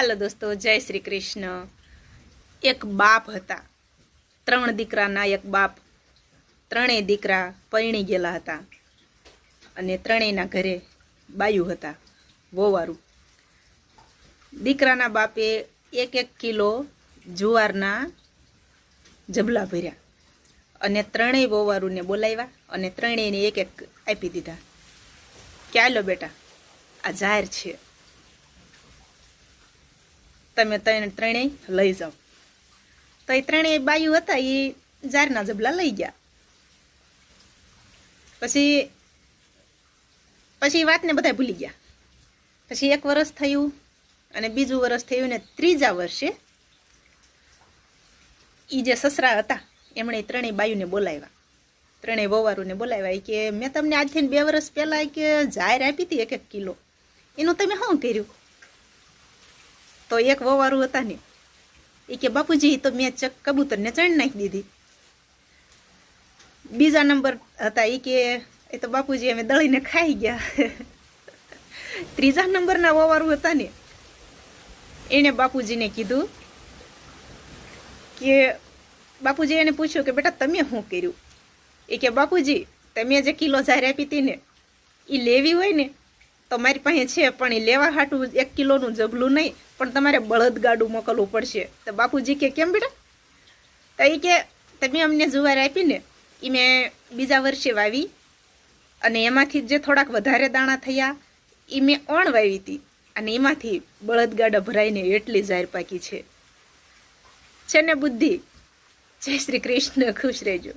હાલો દોસ્તો, જય શ્રી કૃષ્ણ। એક બાપ હતા, 3 દીકરાના એક બાપ। ત્રણેય દીકરા પરણી ગયેલા હતા અને ત્રણેયના ઘરે બાયું હતા, વોવારું। દીકરાના બાપે 1-1 કિલો જુવારના જબલા ભર્યા અને ત્રણેય વોવારુને બોલાવ્યા અને ત્રણેયને 1-1 આપી દીધા કે હાલો બેટા, આ જાહેર છે, તમે ત્રણેય લઈ જાઓ। તો એ ત્રણેય બાયું હતા, એ જારના જબલા લઈ ગયા। પછી વાતને બધા ભૂલી ગયા। પછી 1 વર્ષ થયું અને બીજું વર્ષ થયું ને ત્રીજા વર્ષે એ જે સસરા હતા એમણે ત્રણેય બાયુને બોલાવ્યા, ત્રણેય વોવારુને બોલાવ્યા કે મેં તમને આજથી 2 વર્ષ પહેલાં કે જાહેર આપી હતી 1-1 કિલો, એનું તમે શું કર્યું? તો એક વોવારું હતા ને એ કે બાપુજી, તો મેં કબૂતરને ચણ નાખી દીધી। બીજા નંબર હતા એ કે એ તો બાપુજી અમે દળીને ખાઈ ગયા। ત્રીજા નંબરના વોવારું હતા ને એને બાપુજીને કીધું કે બાપુજી એને પૂછ્યું કે બેટા તમે શું કર્યું? એ કે બાપુજી, તમે જે કિલો જાહેર આપી હતી ને એ લેવી હોય ને તો મારી પાસે છે, પણ એ લેવા હાટું 1 કિલોનું જબલું નહીં, પણ તમારે બળદગાડું મોકલવું પડશે। તો બાપુજી કે કેમ બેટા? તો એ કે તમે અમને જુવાર આપી ને એ મેં બીજા વર્ષે વાવી અને એમાંથી જે થોડાક વધારે દાણા થયા એ મેં ઓણ વાવી હતી અને એમાંથી બળદગાડા ભરાઈને એટલી જાહેર પાકી છે ને બુદ્ધિ। જય શ્રી કૃષ્ણ, ખુશ રહેજો।